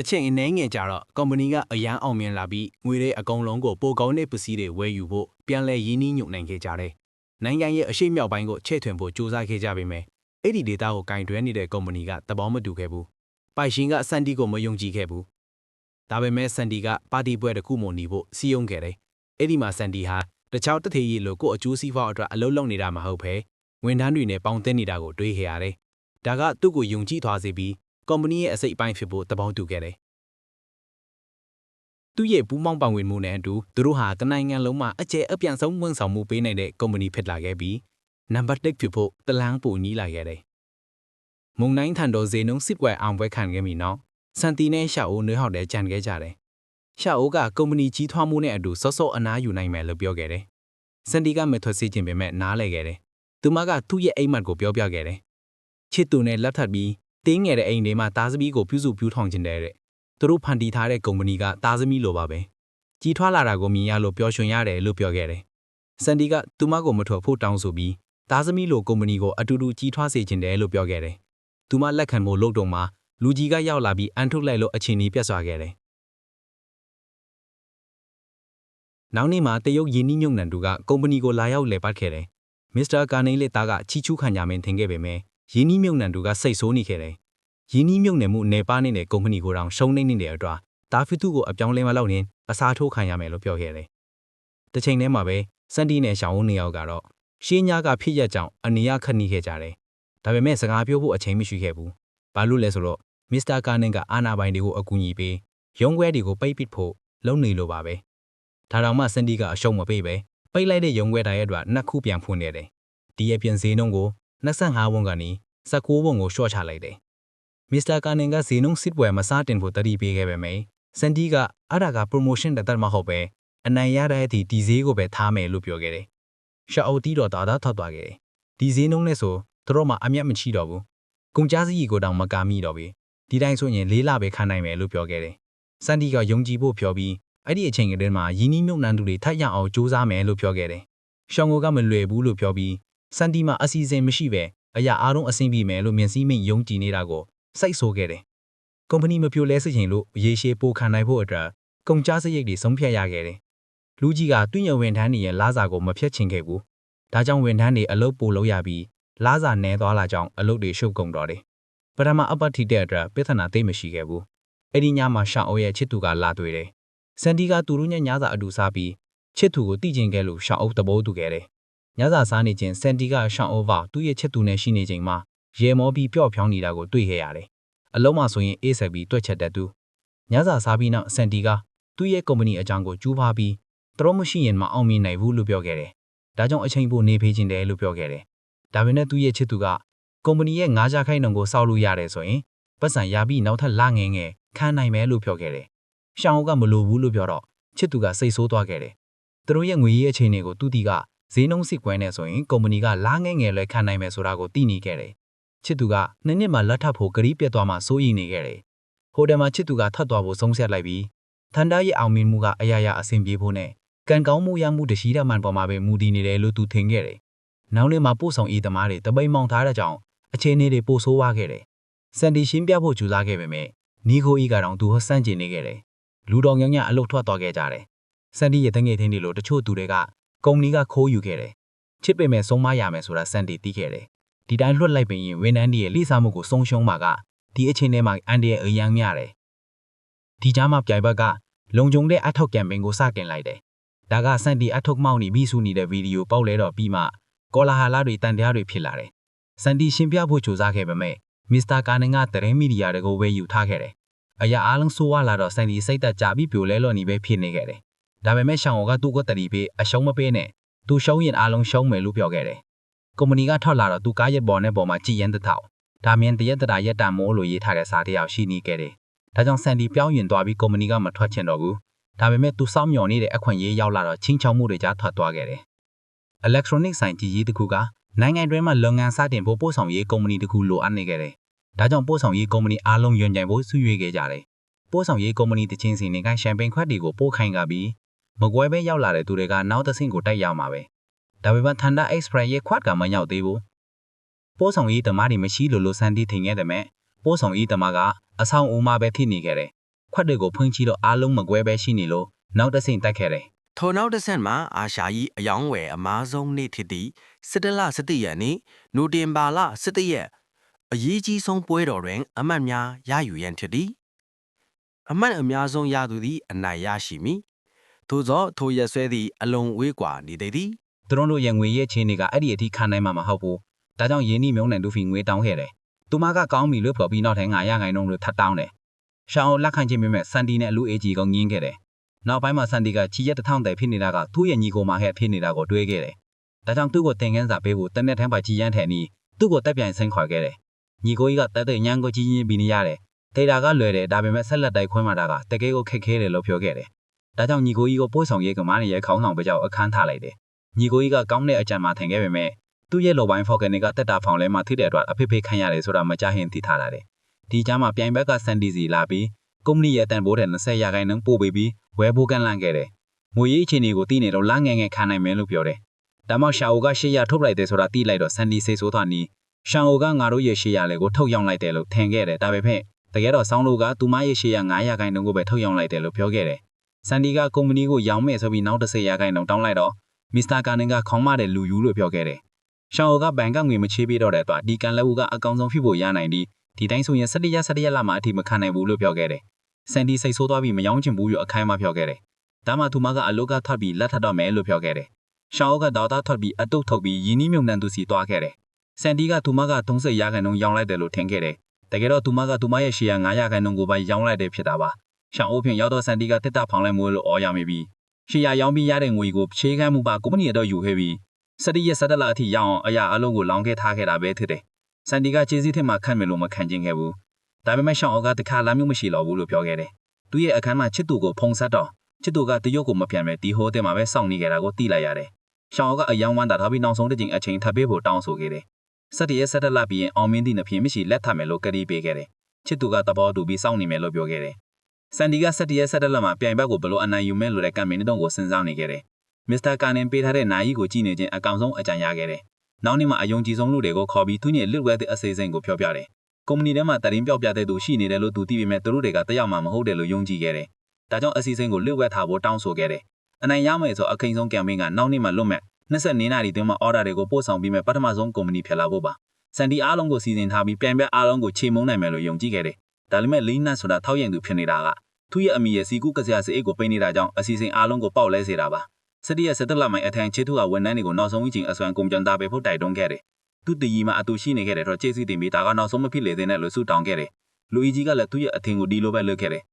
အချိန်အနည်းငယ်ကြာတော့ကုမ္ပဏီကအရန်အောင်မြင်လာပြီးငွေတွေအကုန်လုံးကိုပိုကောင်းတဲ့ပစ္စည်းတွေဝယ်ယူဖို့ပြန်လည်ရင်းနှီးညွတ်နိုင်ခဲ့ကြတယ်။နိုင်ငံရဲ့အရှိမြောက်ပိုင်းကိုချဲ့ထွင်ဖို့ကြိုးစားခဲ့ကြပေမဲ့အဲ့ဒီဒေတာကိုကင်တွယ်နေတဲ့ကုမ္ပဏီကသဘောမတူခဲ့ဘူး။ပိုင်ရှင်ကစန်တီကိုမယုံကြည်ခဲ့ဘူး။ဒါပေမဲ့စန်တီကပါတီပွဲတစ်ခုမှနေဖို့စီယုံခဲ့တယ်။အဲ့ဒီမှာစန်တီဟာတခြားတထေးရီလိုကိုအကျိုးစီးပွားအတွက်အလုပ်လုပ်နေတာမဟုတ်ဘဲဝန်ထမ်းတွေနဲ့ပေါင်းသင်းနေတာကိုတွေးခဲ့ရတယ်။ဒါကသူ့ကိုယုံကြည်သွားစေပြီးကုမ္ပဏီရဲ့အစိတ်အပိုင်းဖြစ်ဖို့သဘောတူခဲ့တယ်။သူ့ရဲ့ပူးပေါင်းပါဝင်မှုနဲ့အတူသူတို့ဟာတနိုင်ငံလုံးမှာအကျယ်အပြန့်ဆုံးဝန်ဆောင်မှုပေးနိုင်တဲ့ကုမ္ပဏီဖြစ်လာခဲ့ပြီးနံပါတ်1ဖြစ်ဖို့တလန်းပိုညီးလာခဲ့တယ်။မုံနိုင်ထန်တော်ဈေးနှုန်းစစ်ပွဲအောင်ပွဲခံခဲ့ပြီးနောက်စန်တီနဲ့ရှာအိုနှွေးဟောက်တဲ့ကြံခဲ့ကြတယ်။ရှာအိုကကုမ္ပဏီကြီးထွားမှုနဲ့အတူစောစောအနားယူနိုင်မယ်လို့ပြောခဲ့တယ်။စန်တီကမထွက်စေခြင်းပေမဲ့နားလဲခဲ့တယ်။သူမကသူ့ရဲ့အိမ်မက်ကိုပြောပြခဲ့တယ်။ချစ်သူနဲ့လက်ထပ်ပြီးတင်းငယ်တဲ့အိမ်တွေမှာသားသမီးကိုပြုစုပြောင်းထောင်ခြင်းတဲ့သူတို့ဖန်တီးထားတဲ့ကုမ္ပဏီကသားသမီးလိုပါပဲကြီးထွားလာတာကိုမြင်ရလို့ပျော်ရွှင်ရတယ်လို့ပြောခဲ့တယ်။စန်တီကသူမကိုမထွက်ဖို့တောင်းဆိုပြီးသားသမီးလိုကုမ္ပဏီကိုအတူတူကြီးထွားစေခြင်းတယ်လို့ပြောခဲ့တယ်။သူမလက်ခံဖို့လုပ်တော့မှလူကြီးကရောက်လာပြီးအန်ထုတ်လိုက်လို့အချင်းကြီးပြတ်သွားခဲ့တယ်။နောက်နေ့မှာတရုတ်ယင်းနှီးမြုပ်နှံသူကကုမ္ပဏီကိုလာရောက်လည်ပတ်ခဲ့တယ်။မစ္စတာကာနေလက်သားကချီချူးခံကြမင်းထင်ခဲ့ပေမဲ့ယင်းနှီးမြုပ်နှံသူကစိတ်ဆိုးနေခဲ့တယ်။ယင်းနှီးမြုပ်နှံမှုနေပါနေတဲ့ကုမ္ပဏီကိုတောင်ရှုံးနေနေတဲ့အတွက်ဒါဖီတူကိုအပြောင်းလဲမလုပ်ရင်အစားထိုးခံရမယ်လို့ပြောခဲ့တယ်။တစ်ချိန်တည်းမှာပဲစန်တီနဲ့ရှောင်းဝန်းနေရောက်ကတော့ရှင်းညာကဖြစ်ရက်ကြောင့်အနေရခက်နေခဲ့ကြတယ်။ဒါပေမဲ့စကားပြောဖို့အချိန်မရှိခဲ့ဘူး။ဘာလို့လဲဆိုတော့မစ္စတာကာနင်ကအာနာပိုင်တွေကိုအကူအညီပေးရုံးခွဲတွေကိုပိတ်ပစ်ဖို့လုပ်နေလို့ပါပဲ။ဒါတောင်မှစန်တီကအရှုံးမပေးပဲပိတ်လိုက်တဲ့ရုံးခွဲတိုင်းရဲ့အတွက်နှစ်ခုပြန်ဖွင့်နေတယ်။ဒီအပြင်ဈေးနှုန်းကို25ဝန်းကနေ19ဝန်းကိုရှော့ချလိုက်တယ်။မစ္စတာကာနင်ကဈေးနှုန်းစစ်ပွဲမစားတင်ဖို့တတိပေးခဲ့ပေမဲ့စန်တီကအဲ့ဒါက promotion တတ်မဟုတ်ပဲအနိုင်ရတဲ့အထိဒီဈေးကိုပဲထားမယ်လို့ပြောခဲ့တယ်။ရှာအိုတီတော့ဒါထွက်သွားခဲ့တယ်။ဒီဈေးနှုန်းနဲ့ဆိုသူတို့မှအမျက်မချီတော့ဘူး။ကုန်ကြစည်ကိုတောင်မကာမိတော့ဘူး။ဒီတိုင်းဆိုရင်၄လပဲခံနိုင်မယ်လို့ပြောခဲ့တယ်။စန်တီကယုံကြည်ဖို့ပြောပြီးအဲ့ဒီအချိန်ကတည်းကယင်းနှီးမြုပ်နှံသူတွေထပ်ရအောင်စူးစမ်းမယ်လို့ပြောခဲ့တယ်။ရှောင်းကိုကမလွယ်ဘူးလို့ပြောပြီးစန်တီမှာအစီအစဉ်မရှိပဲအရာအားလုံးအဆင်ပြေမယ်လို့မြင်စည်းမိန်ယုံကြည်နေတာကိုစိတ်ဆိုးခဲ့တယ်။ကုမ္ပဏီမပြိုလဲစေချင်လို့ရေရှည်ပိုခံနိုင်ဖို့အတွက်ကုန်ကျစရိတ်တွေဆုံးဖြတ်ရခဲ့တယ်။လူကြီးကတွညဝန်ထမ်းတွေရဲ့လာစာကိုမဖြတ်ချင်ခဲ့ဘူး။ဒါကြောင့်ဝန်ထမ်းတွေအလုပ်ပိုလုပ်ရပြီးလာစာနည်းသွားလာကြောင်းအလုပ်တွေရှုပ်ကုန်တော့တယ်။ပထမအပတ်ထိတဲ့အတွက်ပြဿနာသိမရှိခဲ့ဘူး။အဲ့ဒီညမှာရှောင်းအိုရဲ့ချစ်သူကလာတွေ့တယ်။စန်တီကသူတို့ညညစာအတူစားပြီးချစ်သူကိုတိကျင်ခဲ့လို့ရှောင်းအိုသဘောတူခဲ့တယ်။ညစာစားနေခြင်းစန်တီကရှောင်းအိုကသူ့ရဲ့ချစ်သူနဲ့ရှိနေချိန်မှာရေမောပြီးပျော့ဖြောင်းနေတာကိုတွေ့ခဲ့ရတယ်။အလုံးမဆိုရင်အေးဆက်ပြီးတွက်ချက်တတ်သူညစာစားပြီးနောက်စန်တီကသူ့ရဲ့ကုမ္ပဏီအကြောင်းကိုကျူးဖားပြီးသူတို့မရှိရင်မအောင်မြင်နိုင်ဘူးလို့ပြောခဲ့တယ်။ဒါကြောင့်အချိန်ပိုနေဖေးခြင်းတယ်လို့ပြောခဲ့တယ်။ဒါပေမဲ့သူ့ရဲ့ချစ်သူကကုမ္ပဏီရဲ့9%ခိုင်နှုန်းကိုစောက်လို့ရတယ်ဆိုရင်ပတ်စံရပြီးနောက်ထပ်လငယ်ငယ်ခံနိုင်မယ်လို့ပြောခဲ့တယ်။ရှောင်းကမလိုဘူးလို့ပြောတော့ချစ်သူကစိတ်ဆိုးသွားခဲ့တယ်။သူတို့ရဲ့ငွေရေးအခြေအနေကိုသူတီကဈေးနှုန်းစစ်ကွဲနေဆိုရင်ကုမ္ပဏီကလငယ်ငယ်လဲခံနိုင်မယ်ဆိုတာကိုသိနေခဲ့တယ်။ချစ်သူကနှစ်မှလက်ထပ်ဖို့ဂရီးပြတ်သွားမှစိုးရိမ်နေခဲ့တယ်။ဟိုတယ်မှာချစ်သူကထပ်သွားဖို့ဆုံးဖြတ်လိုက်ပြီးထန်တာရဲ့အောင်မြင်မှုကအရာရာအဆင်ပြေဖို့နဲ့ကံကောင်းမှုရမှုတရှိတဲ့မှန်ပေါ်မှာပဲမူတည်နေတယ်လို့သူထင်ခဲ့တယ်။နောက်နေ့မှာပို့ဆောင်ရေးသမားတွေတပိန်မောင်ထားတဲ့ကြောင့်အခြေအနေတွေပိုဆိုးဝါးခဲ့တယ်။စန်တီရှင်းပြဖို့ကြိုးစားခဲ့ပေမဲ့နီကိုအီကတော့သူဟဆန့်ကျင်နေခဲ့တယ်။လူတော်ညံ့ညံ့အလုတ်ထွက်သွားခဲ့ကြတယ်။စန်တီရဲ့တငယ်ချင်းတွေလိုတချို့သူတွေကကုမ္ပဏီကခိုးယူခဲ့တယ်။ချစ်ပေမဲ့ဆုံးမရမယ်ဆိုတာစန်တီသိခဲ့တယ်။ဒီတိုင်းလွတ်လိုက်ပြီးရင်ဝန်ထမ်းတွေရဲ့လိစားမှုကိုဆုံးရှုံးမှာကဒီအချိန်ထဲမှာအန်ဒီရဲ့အယံများတယ်။ဒီကြားမှာပြိုင်ဘက်ကလုံခြုံတဲ့အထောက်ကမ်ပိန်းကိုစတင်လိုက်တယ်။ဒါကစန်တီအထောက်မောက်နေပြီးစုနေတဲ့ဗီဒီယိုပေါက်လဲတော့ပြီးမှကောလာဟာလာတွေတန်တရားတွေဖြစ်လာတယ်။စန်တီရှင်းပြဖို့ကြိုးစားခဲ့ပေမဲ့မစ္စတာကာနင်ကသတင်းမီဒီယာတွေကိုဝယ်ယူထားခဲ့တယ်။အရာအားလုံးဆိုးဝါးလာတော့စန်တီစိတ်သက်ကြပြီးပြိုလဲလို့နေပဲဖြစ်နေခဲ့တယ်။ဒါပေမဲ့ရှောင်းကသူ့ကိုတတိပေးအရှုံးမပေးနဲ့သူရှုံးရင်အားလုံးရှုံးမယ်လို့ပြောခဲ့တယ်။ကုမ္ပဏီကထွက်လာတော့သူကားရက်ပေါ်နဲ့ပေါ်မှာကြည်ရန်တထောက်ဒါမြင်တရက်တရာရက်တန်မိုးလို့ရေးထားတဲ့စာတစ်ယောက်ရှိနေခဲ့တယ်။ဒါကြောင့်စန်တီပြောင်းရင်သွားပြီးကုမ္ပဏီကမထွက်ချင်တော့ဘူး။ဒါပေမဲ့သူစောင့်မျှော်နေတဲ့အခွင့်အရေးရောက်လာတော့ချင်းချောင်းမှုတွေကြားထွက်သွားခဲ့တယ်။ electronic ဆိုင်ကြီးတစ်ခုကနိုင်ငံတွင်းမှာလုပ်ငန်းစတင်ဖို့ပို့ဆောင်ရေးကုမ္ပဏီတစ်ခုလိုအပ်နေခဲ့တယ်။ဒါကြောင့်ပို့ဆောင်ရေးကုမ္ပဏီအားလုံးယွန်ကြိုင်ဖို့စုရွေးခဲ့ကြတယ်။ပို့ဆောင်ရေးကုမ္ပဏီတစ်ချင်းစီနေကရှမ်ပိန်ခွက်တွေကိုပို့ခိုင်းကြပြီးမကွဲပဲရောက်လာတဲ့သူတွေကနောက်တစ်ဆင့်ကိုတိုက်ရောက်မှာပဲ။ဒါပေမဲ့ Thunder Express ရဲ့ခွက်ကမရောက်သေးဘူး။ပို့ဆောင်ရေးသမားတွေမရှိလို့စန်တီထင်ခဲ့တယ်မဲ့ပို့ဆောင်ရေးသမားကအဆောင်အုံမှာပဲဖြစ်နေခဲ့တယ် ခွက်တွေကိုဖွင့်ကြည့်တော့အားလုံးမကွဲပဲရှိနေလို့နောက်တစ်ဆင့်တက်ခဲ့တယ် ထိုနောက်တစ်ဆင့်မှာအာရှာကြီးအယောင်ဝယ်အမားဆုံးနေ့ထစ်သည့်စစ်တလစစ်တရက်နေ့နိုတင်ဘာလစစ်တရက်အရေးကြီးဆုံးပွဲတော်တွင်အမတ်များရယူရန်ဖြစ်သည်အမတ်အများဆုံးရသူသည်အနိုင်ရရှိမည်သို့သောထိုရက်ဆွဲသည့်အလုံးဝေးกว่าနေသေးသည် သူတို့ရဲ့ငွေရဲ့ချင်းတွေကအဲ့ဒီအထိခံနိုင်မှာမဟုတ်ဘူးဒါကြောင့်ယင်းနှမြုံနှံတို့ဖီငွေတောင်းခဲ့တယ်သူမကကောင်းပြီလို့ပြောပြီးနောက်ထပ်900ခိုင်နှုန်းလို့ထပ်တောင်းတယ်ရှောင်းလက်ခံချင်းမြမဲ့စန်တီနဲ့လူအေဂျီကငင်းခဲ့တယ်နောက်ပိုင်းမှာစန်တီကချီရက်1000တိုင်ဖြစ်နေတာကသူ့ရဲ့ညီကိုမဟဲ့ဖြစ်နေတာကိုတွေးခဲ့တယ်ဒါကြောင့်သူ့ကိုတင်ငန်းစာပေးဖို့တနေ့တန်းပါကြည်ရန်ထဲနီးသူ့ကိုတက်ပြိုင်ဆင်းခေါ်ခဲ့တယ်ညီကိုကြီးကတက်တဲ့ညံကိုကြီးကြီးပြီးနေရတယ်ဒေတာကလွယ်တယ်ဒါပေမဲ့ဆက်လက်တိုက်ခွင်းမှာတာကတကယ်ကိုခက်ခဲတယ်လို့ပြောခဲ့တယ်ဒါကြောင့်ညီကိုကြီးကိုပို့ဆောင်ရေးကမားရဲ့ခေါင်းဆောင်ပကြောက်အခန်းထားလိုက်တယ်ညီကိုကြီးကကောင်းတဲ့အကြံမှထင်ခဲ့ပေမဲ့သူ့ရဲ့လောပိုင်းဖော်ကနေကတက်တာဖောင်လဲမှာထိတဲ့အတွက်အဖေဖေခံရတယ်ဆိုတာမကြဟင်သိထားတာတယ်ဒီကြားမှာပြိုင်ဘက်ကစန်တီစီလာပြီးကုမ္ပဏီရဲ့တန်ဖိုးတဲ့20ရာခိုင်နှုန်းပို့ပေးပြီးဝယ်ဖို့ကန့်လန့်ခဲ့တယ်ငွေရေးအခြေအနေကိုသိနေတော့လငယ်ငယ်ခံနိုင်မယ်လို့ပြောတယ်ဒါမှရှာအိုက800ထုတ်လိုက်တယ်ဆိုတာသိလိုက်တော့စန်တီစိတ်ဆိုးသွားနီးရှန်အိုကငါတို့ရဲ့800လေကိုထုတ်ရောင်းလိုက်တယ်လို့ထင်ခဲ့တယ်ဒါပေမဲ့တကယ်တော့ဆောင်းလို့ကသူမရဲ့800 900ရာခိုင်နှုန်းကိုပဲထုတ်ရောင်းလိုက်တယ်လို့ပြောခဲ့တယ်စန်တီကကုမ္ပဏီကိုရောင်းမယ်ဆိုပြီးနောက်10ရာခိုင်နှုန်းတောင်းလိုက်တော့မစ္စတာကာနင်ကခေါင်းမတဲ့လူယူလို့ပြောခဲ့တယ်ရှောင်းအိုကဘဏ်ကငွေမချေးပေးတော့တဲ့အတွက်ဒီကန်လက်ဦးကအကောင်ဆုံးဖြစ်ဖို့ရနိုင်ပြီးဒီတိုင်းဆိုရင်17ရက်လမှအထိမခံနိုင်ဘူးလို့ပြောခဲ့တယ်စန်တီစိတ်ဆိုးသွားပြီးမယောင်းချင်ဘူးရအခိုင်အမာပြောခဲ့တယ်ဒါမှသူမကအလုတ်ကထွက်ပြီးလက်ထပ်တော့မယ်လို့ပြောခဲ့တယ်ရှောင်းအိုကဒေါက်တာထွက်ပြီးအတုတ်ထုတ်ပြီးယင်းနှမြုံနှံသူစီသွားခဲ့တယ်စန်တီကသူမက30ရာခိုင်နှုန်းရောင်းလိုက်တယ်လို့ထင်ခဲ့တယ်တကယ်တော့သူမကသူမရဲ့ရှေ့ရ900ရာခိုင်နှုန်းကိုပဲရောင်းလိုက်တယ်ဖြစ်တာပါရှောင်းအိုဖြင့်ရောက်တော့စန်တီကတက်တာဖောင်လဲမွေးလို့အော်ရမိပြီးရှေ့ရရောင်းပြီးရတဲ့ငွေကိုချေးခမ်းမှုပါကုမ္ပဏီတော့ယူခဲ့ပြီး17ရက်17လအထိရအောင်အရာအလုံးကိုလောင်းခဲ့ထားခဲ့တာပဲဖြစ်တယ်စန်တီကခြေစည်းထက်မှခန့်မယ်လို့မခံကျင်ခဲ့ဘူးဒါပေမဲ့ရှောင်းအိုကတခါလာမျိုးမရှိတော့ဘူးလို့ပြောခဲ့တယ်သူရဲ့အခန်းမှာချစ်သူကိုဖုံးဆက်တော့ချစ်သူကတရုတ်ကိုမပြန်ပဲဒီဟိုတယ်မှာပဲစောင့်နေကြတာကိုသိလိုက်ရတယ်ရှောင်းအိုကအယောင်ဝမ်းတာထားပြီးနောက်ဆုံးတစ်ချိန်အချိန်ထပ်ပေးဖို့တောင်းဆိုခဲ့တယ်17ရက်17လပြီးရင်အောင်မင်းသည့်နှဖြစ်မရှိလက်ထပ်မယ်လို့ကတိပေးခဲ့တယ်ချစ်သူကသဘောတူပြီးစောင့်နေမယ်လို့ပြောခဲ့တယ်စန်တီက17ရက်17လမှာပြိုင်ဘက်ကိုဘလို့အနိုင်ယူမယ်လို့လည်းကမ်မင်းတုံးကိုစဉ်းစားနေခဲ့တယ်မစ္စတာကာနင်ပေးထားတဲ့နိုင်ကြီးကိုကြည့်နေခြင်းအကောင်ဆုံးအကြံရခဲ့တယ်နောက်နေ့မှာအယုံကြည်ဆုံးလူတွေကိုခေါ်ပြီးသူညစ်လွတ်ဝဲတဲ့အစီအစဉ်ကိုပြောပြတယ်ကုမ္ပဏီထဲမှာတရင်ပြောက်ပြတဲ့သူရှိနေတယ်လို့သူသိပေမဲ့သူတို့တွေကတယောက်မှမဟုတ်တယ်လို့ယုံကြည်ခဲ့တယ်ဒါကြောင့်အစီအစဉ်ကိုလွတ်ဝဲထားဖို့တောင်းဆိုခဲ့တယ်အနိုင်ရမယ်ဆိုအခိန်ဆုံးကမ်မင်းကနောက်နေ့မှာလွတ်မဲ့24နာရီတွင်းမှာအော်ဒါတွေကိုပို့ဆောင်ပြီးမဲ့ပထမဆုံးကုမ္ပဏီဖြစ်လာဖို့ပါစန်တီအားလုံးကိုစီစဉ်ထားပြီးပြိုင်ပွဲအားလုံးကိုချေမုန်းနိုင်မယ်လို့ယုံကြည်ခဲ့တယ်ဒါပေမဲ့လင်းနတ်ဆိုတာထောက်ရင်သူဖြစ်နေတာကသူ့ရဲ့အမိရဲ့စီကူးကစရာစအိတ်ကိုပိတ်နေတာကြောင့်အစီအစဉ်အားလုံးကိုပေါက်လဲစေတာပါ17ရက်17လမှအထံချေထူကဝန်ထမ်းတွေကိုနောက်ဆုံးချင်းအစွမ်းကုန်ကြံသားပေးဖို့တိုက်တွန်းခဲ့တယ်သူတည်ကြီးမှအတူရှိနေခဲ့တယ်တော့ကျေးဇူးတင်ပြီးဒါကနောက်ဆုံးမဖြစ်လေသေးနဲ့လို့ဆုတောင်းခဲ့တယ်လူကြီးကလည်းသူ့ရဲ့အထင်ကိုဒီလိုပဲလုပ်ခဲ့တယ်